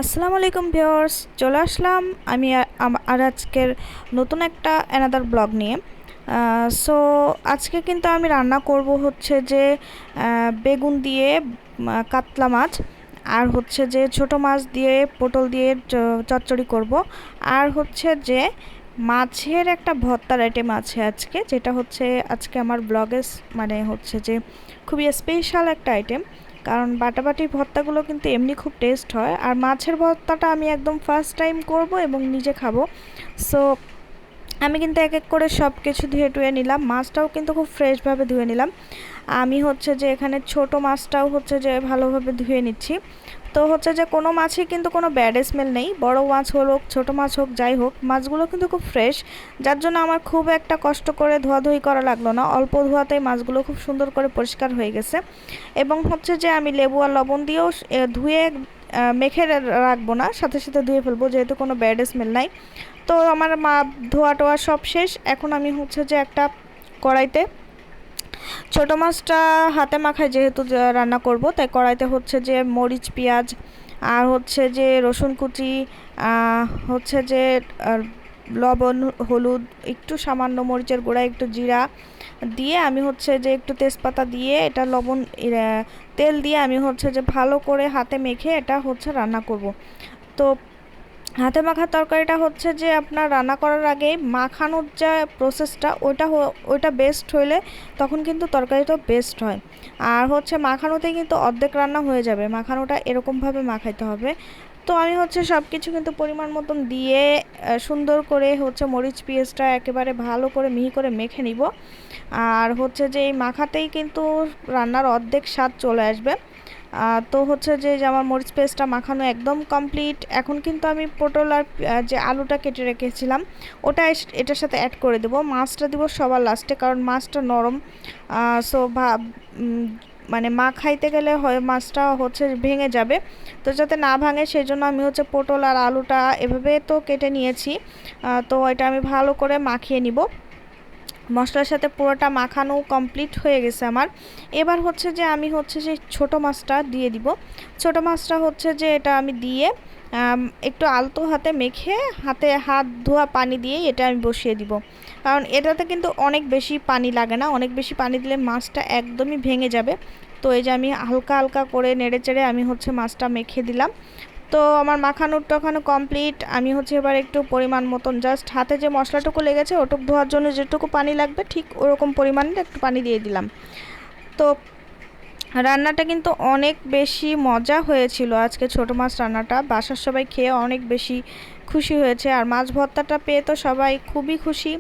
আসসালামু আলাইকুম ভিউয়ার্স, চলে আসলাম আমি আর আজকের নতুন একটা অ্যানাদার ব্লগ নিয়ে। সো আজকে কিন্তু আমি রান্না করব হচ্ছে যে বেগুন দিয়ে কাতলা মাছ, আর হচ্ছে যে ছোট মাছ দিয়ে পটল দিয়ে চচ্চড়ি করব, আর হচ্ছে যে মাছের একটা ভর্তার আইটেম আছে আজকে, যেটা হচ্ছে আজকে আমার ব্লগে মানে হচ্ছে যে খুবই স্পেশাল একটা আইটেম। কারণ বাটাবাটি ভর্তাগুলো কিন্তু এমনি খুব টেস্ট হয়, আর মাছের ভর্তাটা আমি একদম ফার্স্ট টাইম করব এবং নিজে খাবো। সো আমি কিন্তু এক এক করে সব কিছু ধুয়ে টুয়ে নিলাম, মাছটাও কিন্তু খুব ফ্রেশভাবে ধুয়ে নিলাম। আমি হচ্ছে যে এখানে ছোট মাছটাও হচ্ছে যে ভালোভাবে ধুয়ে নিচ্ছি। তো হচ্ছে যে কোনো মাছই কিন্তু কোনো ব্যাড স্মেল নেই, বড় মাছ হোক ছোট মাছ হোক যাই হোক, মাছগুলো কিন্তু খুব ফ্রেশ, যার জন্য আমার খুব একটা কষ্ট করে ধোয়াধুয়ি করা লাগলো না। অল্প ধোয়াতেই মাছগুলো খুব সুন্দর করে পরিষ্কার হয়ে গেছে। এবং হচ্ছে যে আমি লেবু আর লবণ দিয়েও ধুয়ে মেখে রাখবো না, সাথে সাথে ধুয়ে ফেলবো, যেহেতু কোনো ব্যাড স্মেল নাই। তো আমার ধোয়া টোয়া সব শেষ। এখন আমি হচ্ছে যে একটা কড়াইতে ছোটো মাছটা হাতে মাখায় যেহেতু রান্না করব, তাই কড়াইতে হচ্ছে যে মরিচ পেঁয়াজ আর হচ্ছে যে রসুন কুচি, হচ্ছে যে লবণ হলুদ, একটু সামান্য মরিচের গুঁড়া, একটু জিরা দিয়ে আমি হচ্ছে যে একটু তেজপাতা দিয়ে এটা লবণ তেল দিয়ে আমি হচ্ছে যে ভালো করে হাতে মেখে এটা হচ্ছে রান্না করব। তো হাতে মাখা তরকারিটা হচ্ছে যে আপনার রান্না করার আগে মাখানোর যা প্রসেসটা ওইটা বেস্ট হইলে তখন কিন্তু তরকারিটাও বেস্ট হয়। আর হচ্ছে মাখানোতেই কিন্তু অর্ধেক রান্না হয়ে যাবে, মাখানোটা এরকমভাবে মাখাইতে হবে। তো আমি হচ্ছে সব কিছু কিন্তু পরিমাণ মতন দিয়ে সুন্দর করে হচ্ছে মরিচ পেঁয়াজটা একেবারে ভালো করে মিহি করে মেখে নিব। আর হচ্ছে যে এই মাখাতেই কিন্তু রান্নার অর্ধেক স্বাদ চলে আসবে। তো হচ্ছে যে আমার মরিচ পেস্টটা মাখানো একদম কমপ্লিট। এখন কিন্তু আমি পটল আর যে আলুটা কেটে রেখেছিলাম ওটা এটার সাথে অ্যাড করে দেবো। মাছটা দিব সবার লাস্টে, কারণ মাছটা নরম। সো মানে খাইতে গেলে হয় মাছটা হচ্ছে ভেঙে যাবে, তো যাতে না ভাঙে সেই জন্য আমি হচ্ছে পটল আর আলুটা এভাবে তো কেটে নিয়েছি। তো এটা আমি ভালো করে মাখিয়ে নিব। মশলার সাথে পুরোটা মাখানো কমপ্লিট হয়ে গেছে আমার। এবার হচ্ছে যে আমি হচ্ছে যে ছোট মাছটা দিয়ে দিব। ছোট মাছটা হচ্ছে যে এটা আমি দিয়ে একটু আলতো হাতে মেখে হাত ধোয়া পানি দিয়ে এটা আমি বসিয়ে দিব। কারণ এটাতে কিন্তু অনেক বেশি পানি লাগে না, অনেক বেশি পানি দিলে মাছটা একদমই ভেঙে যাবে। তো এই যে আমি হালকা হালকা করে নেড়ে চেড়ে আমি হচ্ছে মাছটা মেখে দিলাম। তো আমার মাখানোর টাখানো কমপ্লিট। আমি হচ্ছে এবার একটু পরিমাণ মতন জাস্ট হাতে যে মশলাটুকু লেগেছে ওটুকু ধোয়ার জন্য যেটুকু পানি লাগবে ঠিক ওরকম পরিমাণে একটু পানি দিয়ে দিলাম। তো রান্নাটা কিন্তু অনেক বেশি মজা হয়েছিল আজকে ছোটো মাছ রান্নাটা, বাসার সবাই খেয়ে অনেক বেশি খুশি হয়েছে। আর মাছ ভর্তাটা পেয়ে তো সবাই খুবই খুশি।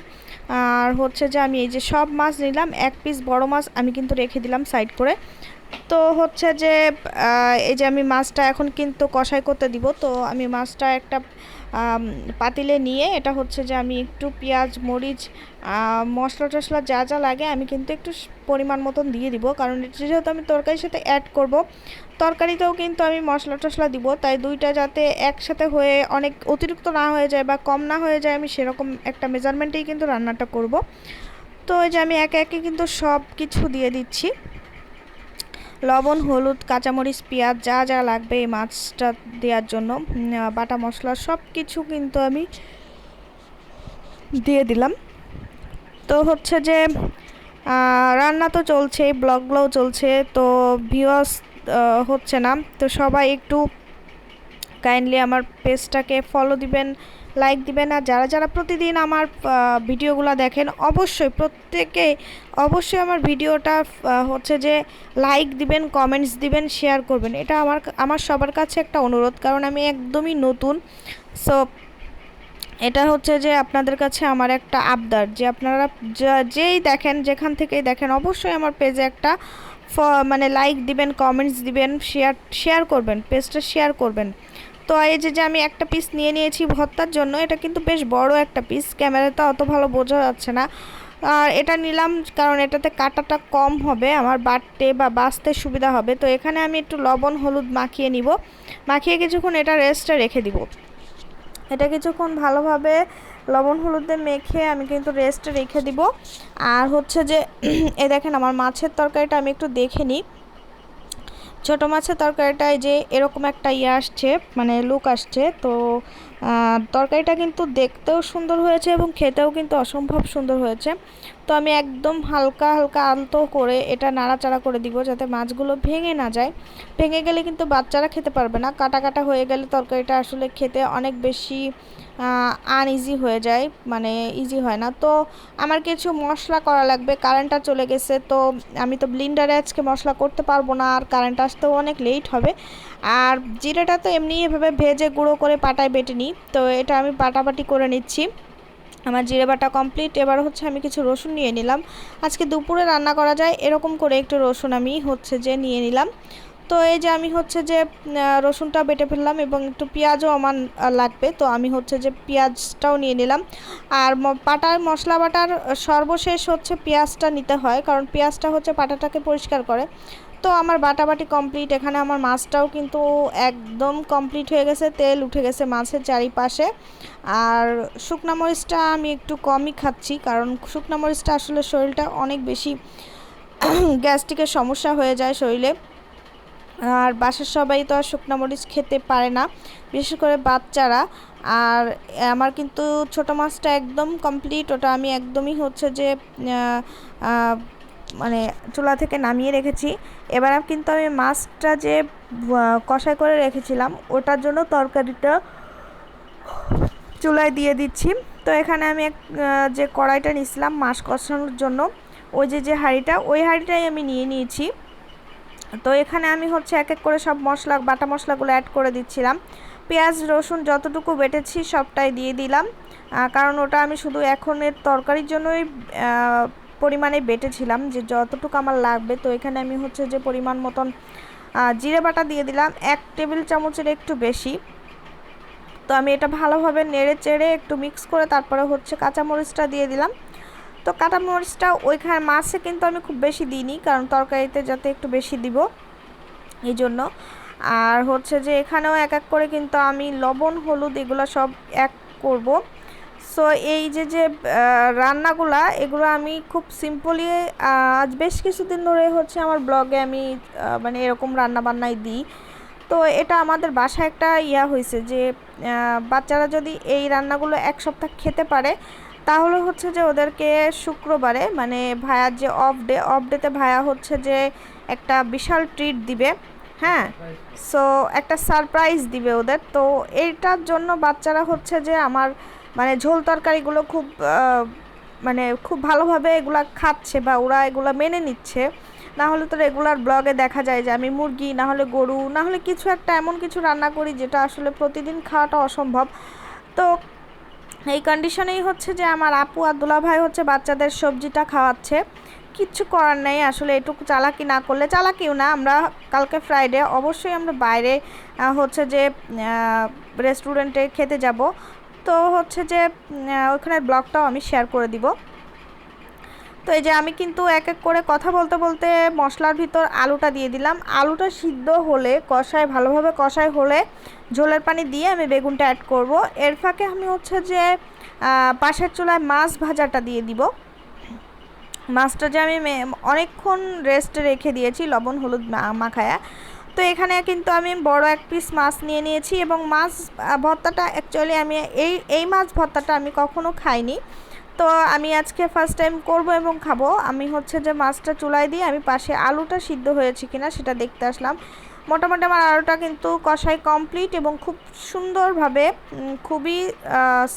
আর হচ্ছে যে আমি এই যে সব মাছ নিলাম, এক পিস বড় মাছ আমি কিন্তু রেখে দিলাম সাইড করে। তো হচ্ছে যে এই যে আমি মাছটা এখন কিন্তু কষাই করতে দিব। তো আমি মাছটা একটা পাতিলে নিয়ে এটা হচ্ছে যে আমি একটু পেঁয়াজ মরিচ মশলা টশলা যা যা লাগে আমি কিন্তু একটু পরিমাণ মতন দিয়ে দিব, কারণ এটা যেহেতু আমি তরকারির সাথে অ্যাড করব, তরকারিতেও কিন্তু আমি মশলা টশলা দিব, তাই দুইটা যাতে একসাথে হয়ে অনেক অতিরিক্ত না হয়ে যায় বা কম না হয়ে যায়, আমি সেরকম একটা মেজারমেন্টেই কিন্তু রান্নাটা করব। তো এই যে আমি একে একে কিন্তু সব কিছু দিয়ে দিচ্ছি, লবণ হলুদ কাঁচামরিচ পেঁয়াজ যা যা লাগবে এই মাছটা দেওয়ার জন্য, বাটা মশলা সব কিছু কিন্তু আমি দিয়ে দিলাম। তো হচ্ছে যে রান্না তো চলছেই, ব্লগগুলোও চলছে, তো ভিউয়ার্স হচ্ছে না। তো সবাই একটু কাইন্ডলি আমার পেজটাকে ফলো দিবেন, লাইক দিবেন। আর যারা যারা প্রতিদিন আমার ভিডিওগুলো দেখেন অবশ্যই প্রত্যেকে অবশ্যই আমার ভিডিওটা হচ্ছে যে লাইক দিবেন, কমেন্টস দিবেন, শেয়ার করবেন। এটা আমার সবার কাছে একটা অনুরোধ, কারণ আমি একদমই নতুন। সো এটা হচ্ছে যে আপনাদের কাছে আমার একটা আবদার যে আপনারা যেই দেখেন যেখান থেকেই দেখেন অবশ্যই আমার পেজে একটা মানে লাইক দিবেন, কমেন্টস দিবেন, শেয়ার করবেন, পেজটা শেয়ার করবেন। তো এই যে আমি একটা পিস নিয়ে নিয়েছি ভর্তার জন্য, এটা কিন্তু বেশ বড় একটা পিস, ক্যামেরাতে অত ভালো বোঝা যাচ্ছে না। আর এটা নিলাম কারণ এটাতে কাটাটা কম হবে, আমার বাটতে বা বাছতে সুবিধা হবে। তো এখানে আমি একটু লবণ হলুদ মাখিয়ে নিব, মাখিয়ে কিছুক্ষণ এটা রেস্টে রেখে দিব। এটা কিছুক্ষণ ভালোভাবে লবণ হলুদে মেখে আমি কিন্তু রেস্টে রেখে দিব। আর হচ্ছে যে এ দেখেন আমার মাছের তরকারিটা আমি একটু দেখে নিই, ছোটো মাছের তরকারিটায় যে এরকম একটা আসছে, মানে লুক আসছে। তো তরকারিটা কিন্তু দেখতেও সুন্দর হয়েছে এবং খেতেও কিন্তু অসম্ভব সুন্দর হয়েছে। তো আমি একদম হালকা হালকা আলতো করে এটা নাড়াচাড়া করে দিব যাতে মাছগুলো ভেঙে না যায়। ভেঙে গেলে কিন্তু বাচ্চারা খেতে পারবে না, কাটা কাটা হয়ে গেলে তরকারিটা আসলে খেতে অনেক বেশি আনইজি হয়ে যায়, মানে ইজি হয় না। তো আমার কিছু মশলা করা লাগবে, কারেন্টটা চলে গেছে, তো আমি তো ব্লিন্ডারে আজকে মশলা করতে পারবো না, আর কারেন্ট আসতেও অনেক লেট হবে। আর জিরাটা তো এমনি এভাবে ভেজে গুঁড়ো করে পাটায় বেটে নিই, তো এটা আমি বাটাবাটি করে নিচ্ছি। আমার জিরে বাটা কমপ্লিট। এবার হচ্ছে আমি কিছু রসুন নিয়ে নিলাম, আজকে দুপুরে রান্না করা যায় এরকম করে একটু রসুন আমি হচ্ছে যে নিয়ে নিলাম। তো এই যে আমি হচ্ছে যে রসুনটা বেটে ফেললাম এবং একটু পেঁয়াজও আমার লাগবে, তো আমি হচ্ছে যে পেঁয়াজটাও নিয়ে নিলাম। আর পাটার মশলা বাটার সর্বশেষ হচ্ছে পেঁয়াজটা নিতে হয়, কারণ পেঁয়াজটা হচ্ছে পাটাটাকে পরিষ্কার করে। তো আমার বাটাবাটি কমপ্লিট। এখানে আমার মাছটাও কিন্তু একদম কমপ্লিট হয়ে গেছে, তেল উঠে গেছে মাছের চারিপাশে। আর শুকনা মরিচটা আমি একটু কমই খাচ্ছি, কারণ শুকনা মরিচটা আসলে শরীরটা অনেক বেশি গ্যাস্ট্রিকের সমস্যা হয়ে যায় শরীরে। আর বাসার সবাই তো আর শুকনো মরিচ খেতে পারে না, বিশেষ করে বাচ্চারা। আর আমার কিন্তু ছোটো মাছটা একদম কমপ্লিট, ওটা আমি একদমই হচ্ছে যে মানে চুলা থেকে নামিয়ে রেখেছি। এবার কিন্তু আমি মাছটা যে কষাই করে রেখেছিলাম ওটার জন্য তরকারিটা চুলায় দিয়ে দিচ্ছি। তো এখানে আমি যে কড়াইটা নিয়েছিলাম মাছ কষানোর জন্য, ওই যে হাঁড়িটা, ওই হাঁড়িটাই আমি নিয়ে নিয়েছি। তো এখানে আমি হচ্ছে এক এক করে সব মশলা, বাটা মশলাগুলো অ্যাড করে দিচ্ছিলাম। পেঁয়াজ রসুন যতটুকু বেটেছি সবটাই দিয়ে দিলাম, কারণ ওটা আমি শুধু এখনের তরকারির জন্যই পরিমাণে বেটেছিলাম যে যতটুকু আমার লাগবে। তো এখানে আমি হচ্ছে যে পরিমাণ মতন জিরে বাটা দিয়ে দিলাম, 1 টেবিল চামচের একটু বেশি। তো আমি এটা ভালোভাবে নেড়ে চেড়ে একটু মিক্স করে তারপরে হচ্ছে কাঁচামরিচটা দিয়ে দিলাম। তো কাঁচামরিচটা ওইখানে মাছে কিন্তু আমি খুব বেশি দিইনি, কারণ তরকারিতে যাতে একটু বেশি দিব এই জন্য। আর হচ্ছে যে এখানেও এক এক করে কিন্তু আমি লবণ হলুদ এগুলো সব এক করব। সো এই যে রান্নাগুলা এগুলো আমি খুব সিম্পলি আজ বেশ কিছুদিন ধরে হচ্ছে আমার ব্লগে আমি মানে এরকম রান্না বান্নাই দিই। তো এটা আমাদের বাসায় একটা হয়েছে যে বাচ্চারা যদি এই রান্নাগুলো এক সপ্তাহ খেতে পারে তাহলে হচ্ছে যে ওদেরকে শুক্রবারে মানে ভাইয়ার যে অফ ডেতে ভাইয়া হচ্ছে যে একটা বিশাল ট্রিট দিবে। হ্যাঁ, সো একটা সারপ্রাইজ দিবে ওদের। তো এইটার জন্য বাচ্চারা হচ্ছে যে আমার মানে ঝোল তরকারিগুলো খুব মানে খুব ভালোভাবে এগুলা খাচ্ছে বা ওরা এগুলো মেনে নিচ্ছে। না হলে তো রেগুলার ব্লগে দেখা যায় যে আমি মুরগি না হলে গরু না হলে কিছু একটা এমন কিছু রান্না করি যেটা আসলে প্রতিদিন খাওয়াটা অসম্ভব। তো এই কন্ডিশনেই হচ্ছে যে আমার আপু আর দুলাভাই হচ্ছে বাচ্চাদের সবজিটা খাওয়াচ্ছে। কিচ্ছু করার নেই আসলে, এটুকু চালাকি না করলে, চালাকিও না, আমরা কালকে ফ্রাইডে অবশ্যই আমরা বাইরে হচ্ছে যে রেস্টুরেন্টে খেতে যাব। তো হচ্ছে যে ওখানে ব্লগটাও আমি শেয়ার করে দিব। তো এই যে আমি কিন্তু এক এক করে কথা বলতে বলতে মশলার ভিতর আলুটা দিয়ে দিলাম। আলুটা সিদ্ধ হলে ভালোভাবে কষাই হলে ঝোলের পানি দিয়ে আমি বেগুনটা অ্যাড করব। এর ফাঁকে আমি হচ্ছে যে পাশের চুলায় মাছ ভাজাটা দিয়ে দিব। মাছটা যে আমি অনেকক্ষণ রেস্টে রেখে দিয়েছি লবণ হলুদ মাখায়া। তো এখানে কিন্তু আমি বড় এক পিস মাছ নিয়ে নিয়েছি এবং মাছ ভর্তাটা অ্যাকচুয়ালি আমি এই মাছ ভর্তাটা আমি কখনো খাইনি। তো আমি আজকে ফার্স্ট টাইম করব এবং খাবো। আমি হচ্ছে যে মাছটা চুলায় দিয়ে আমি পাশে আলুটা সিদ্ধ হয়েছে কিনা সেটা দেখতে আসলাম। মোটামুটি আমার আলুটা কিন্তু কষাই কমপ্লিট এবং খুব সুন্দরভাবে খুবই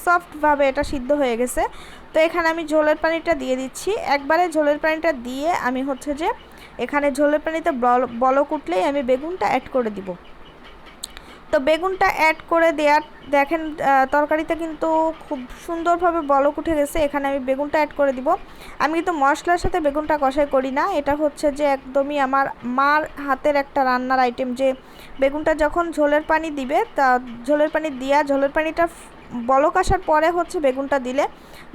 সফটভাবে এটা সিদ্ধ হয়ে গেছে। তো এখানে আমি ঝোলের পানিটা দিয়ে দিচ্ছি। একবারে ঝোলের পানিটা দিয়ে আমি হচ্ছে যে এখানে ঝোলের পানিতে বলক উঠলেই আমি বেগুনটা অ্যাড করে দিব। তো বেগুনটা অ্যাড করে দেওয়ার দেখেন তরকারিতে কিন্তু খুব সুন্দরভাবে বলক উঠে গেছে। এখানে আমি বেগুনটা অ্যাড করে দিব। আমি কিন্তু মশলার সাথে বেগুনটা কষাই করি না, এটা হচ্ছে যে একদমই আমার মার হাতের একটা রান্নার আইটেম যে বেগুনটা যখন ঝোলের পানি দিবে তা ঝোলের পানি দিয়া ঝোলের পানিটা বলক আসার পরে হচ্ছে বেগুনটা দিলে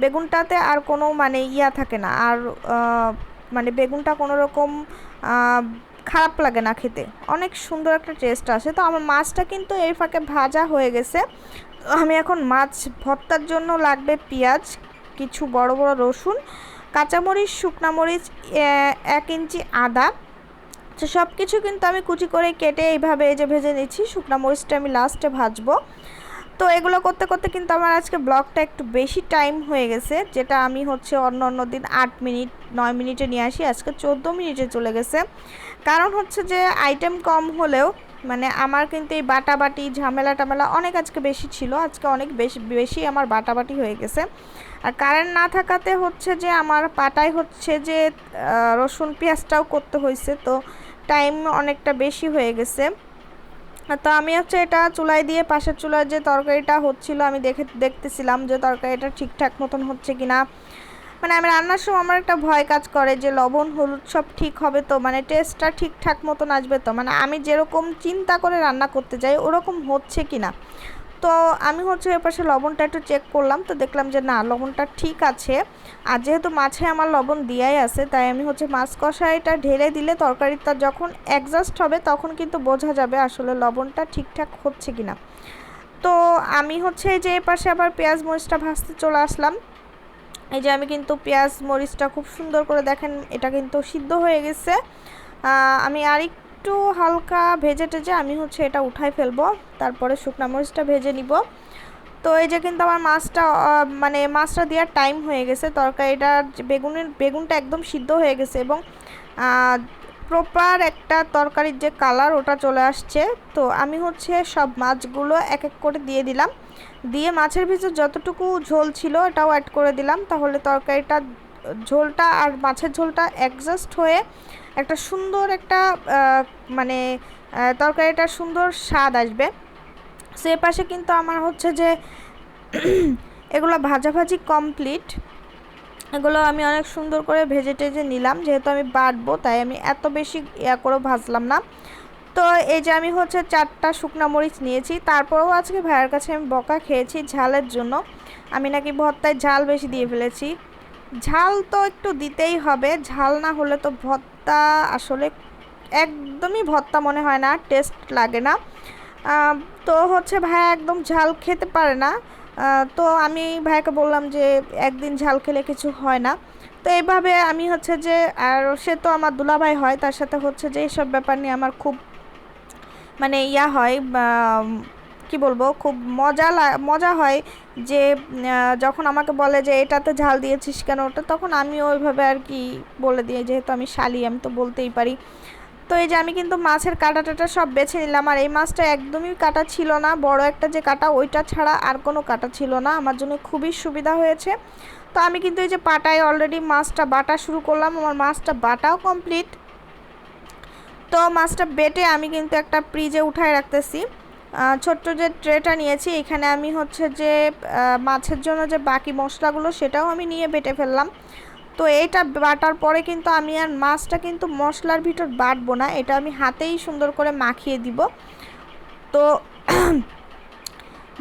বেগুনটাতে আর কোনো মানে থাকে না, আর মানে বেগুনটা কোনো রকম খারাপ লাগে না খেতে, অনেক সুন্দর একটা টেস্ট আসে। তো আমার মাছটা কিন্তু এই ফাঁকে ভাজা হয়ে গেছে। আমি এখন মাছ ভর্তার জন্য লাগবে পেঁয়াজ, কিছু বড় বড় রসুন, কাঁচামরিচ, শুকনা মরিচ, 1 ইঞ্চি আদা। তো সব কিছু কিন্তু আমি কুচি করে কেটে এইভাবে এই যে ভেজে নিচ্ছি। শুকনো মরিচটা আমি লাস্টে ভাজবো। তো এগুলো করতে করতে কিন্তু আমার আজকে ব্লগটা একটু বেশি টাইম হয়ে গেছে, যেটা আমি হচ্ছে অন্য দিন 8 মিনিট 9 মিনিটে নিয়ে আসি, আজকে 14 মিনিটে চলে গেছে। কারণ হচ্ছে যে আইটেম কম হলেও মানে আমার কিন্তু এই বাটাবাটি ঝামেলা টামেলা অনেক আজকে বেশি ছিল, আজকে অনেক বেশি বেশি আমার বাটাবাটি হয়ে গেছে। আর কারেন্ট না থাকাতে হচ্ছে যে আমার পাটায় হচ্ছে যে রসুন পেঁয়াজটাও করতে হয়েছে, তো টাইম অনেকটা বেশি হয়ে গেছে। তো আমি হচ্ছে এটা চুলায় দিয়ে পাশের চুলায় যে তরকারিটা হচ্ছিল আমি দেখতেছিলাম যে তরকারিটা ঠিকঠাক মতন হচ্ছে কিনা। মানে আমি রান্নার সময় আমার একটা ভয় কাজ করে যে লবণ হলুদ সব ঠিক হবে তো, মানে টেস্টটা ঠিকঠাক মতন আসবে তো, মানে আমি যেরকম চিন্তা করে রান্না করতে যাই ওরকম হচ্ছে কিনা। তো আমি হচ্ছে এর পাশে লবণটা একটু চেক করলাম, তো দেখলাম যে না, লবণটা ঠিক আছে। আর যেহেতু মাছে আমার লবণ দেওয়াই আছে, তাই আমি হচ্ছে মাছ কষাইটা ঢেলে দিলে তরকারিটা যখন অ্যাডজাস্ট হবে তখন কিন্তু বোঝা যাবে আসলে লবণটা ঠিকঠাক হচ্ছে কিনা। তো আমি হচ্ছে এই যে এর পাশে আবার পেঁয়াজ মরিচটা ভাজতে চলে আসলাম। এই যে আমি কিন্তু পেঁয়াজ মরিচটা খুব সুন্দর করে দেখেন এটা কিন্তু সিদ্ধ হয়ে গেছে। আমি আরেকটু হালকা ভেজে টেজে আমি হচ্ছে এটা উঠাই ফেলবো, তারপরে শুকনো মরিচটা ভেজে নিব। তো এই যে কিন্তু আমার মাছটা মানে মাছটা দেওয়ার টাইম হয়ে গেছে, তরকারিটা বেগুনটা একদম সিদ্ধ হয়ে গেছে এবং প্রপার একটা তরকারির যে কালার ওটা চলে আসছে। তো আমি হচ্ছে সব মাছগুলো এক এক করে দিয়ে দিলাম, দিয়ে মাছের ভিতর যতটুকু ঝোল ছিল এটাও অ্যাড করে দিলাম, তাহলে তরকারিটা ঝোলটা আর মাছের ঝোলটা অ্যাডজাস্ট হয়ে একটা সুন্দর একটা মানে তরকারিটা সুন্দর স্বাদ আসবে। সে পাশে কিন্তু আমার হচ্ছে যে এগুলো ভাজাভাজি কমপ্লিট, এগুলো আমি অনেক সুন্দর করে ভেজে টেজে নিলাম, যেহেতু আমি বাটবো তাই আমি এত বেশি করে ভাজলাম না। তো এই যে আমি হচ্ছে 4টা শুকনো মরিচ নিয়েছি, তারপরেও আজকে ভাইয়ের কাছে আমি বকা খেয়েছি ঝালের জন্য, আমি নাকি ভর্তায় ঝাল বেশি দিয়ে ফেলেছি। ঝাল তো একটু দিতেই হবে, ঝাল না হলে তো ভর্তা আসলে একদমই ভর্তা মনে হয় না, টেস্ট লাগে না। তো হচ্ছে ভাইয়া একদম ঝাল খেতে পারে না, তো আমি ভাইয়াকে বললাম যে একদিন ঝাল খেলে কিছু হয় না। তো এইভাবে আমি হচ্ছে যে, আর সে তো আমার দুলাভাই হয়, তার সাথে হচ্ছে যে এইসব ব্যাপার নিয়ে আমার খুব মানে ইয়া হয়, কি বলবো, খুব মজা হয় যে যখন আমাকে বলে যে এটাতে ঝাল দিয়েছিস কেন ওটা, তখন আমি ওইভাবে আর কি বলে দিই, যেহেতু আমি শালি আমি তো বলতেই পারি। তো এই যে আমি কিন্তু মাছের কাঁটা সব বেছে নিলাম, আর এই মাছটা একদমই কাটা ছিল না, বড় একটা যে কাটা ওইটা ছাড়া আর কোনো কাটা ছিল না, আমার জন্য খুবই সুবিধা হয়েছে। তো আমি কিন্তু এই যে পাটায় অলরেডি মাছটা বাটা শুরু করলাম, আমার মাছটা বাটাও কমপ্লিট। তো মাছটা বেটে আমি কিন্তু একটা ফ্রিজে উঠায় রাখতেছি। ছোট্ট যে ট্রেটা নিয়েছি এখানে আমি হচ্ছে যে মাছের জন্য যে বাকি মশলাগুলো সেটাও আমি নিয়ে বেটে ফেললাম। তো এইটা বাটার পরে কিন্তু আমি আর মাছটা কিন্তু মশলার ভিতর বাটবো না, এটা আমি হাতেই সুন্দর করে মাখিয়ে দিব। তো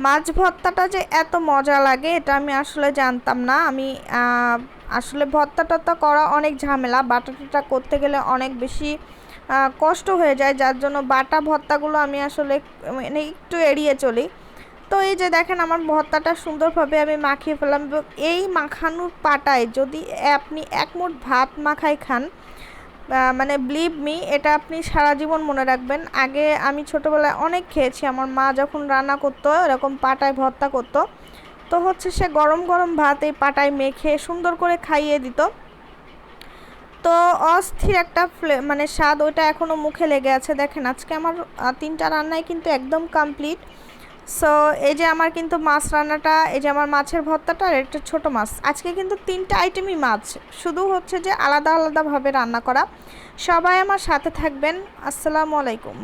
মাছ ভর্তাটা যে এত মজা লাগে এটা আমি আসলে জানতাম না। আমি আসলে ভর্তা টর্তা করা অনেক ঝামেলা, বাটাটা করতে গেলে অনেক বেশি কষ্ট হয়ে যায়, যার জন্য বাটা ভর্তাগুলো আমি আসলে মানে একটু এড়িয়ে চলি। তো এই যে দেখেন আমার ভর্তাটা সুন্দরভাবে আমি মাখিয়ে ফেললাম, এই মাখানোর পাটায় যদি আপনি এক মুঠ ভাত মাখাই খান, মানে বিলিভ মি এটা আপনি সারা জীবন মনে রাখবেন। আগে আমি ছোটোবেলায় অনেক খেয়েছি, আমার মা যখন রান্না করতো এরকম পাটায় ভর্তা করতো, তো হচ্ছে সে গরম গরম ভাত এই পাটায় মেখে সুন্দর করে খাইয়ে দিত। তো অস্থির একটা মানে স্বাদ, ওইটা এখনও মুখে লেগে আছে। দেখেন আজকে আমার 3টা রান্নাই কিন্তু একদম কমপ্লিট। সো এই যে আমার কিন্তু মাছ রান্নাটা, এই যে আমার মাছের ভর্তাটা আর একটা ছোটো মাছ, আজকে কিন্তু 3টা আইটেমই মাছ, শুধু হচ্ছে যে আলাদা আলাদাভাবে রান্না করা। সবাই আমার সাথে থাকবেন। আসসালামু আলাইকুম।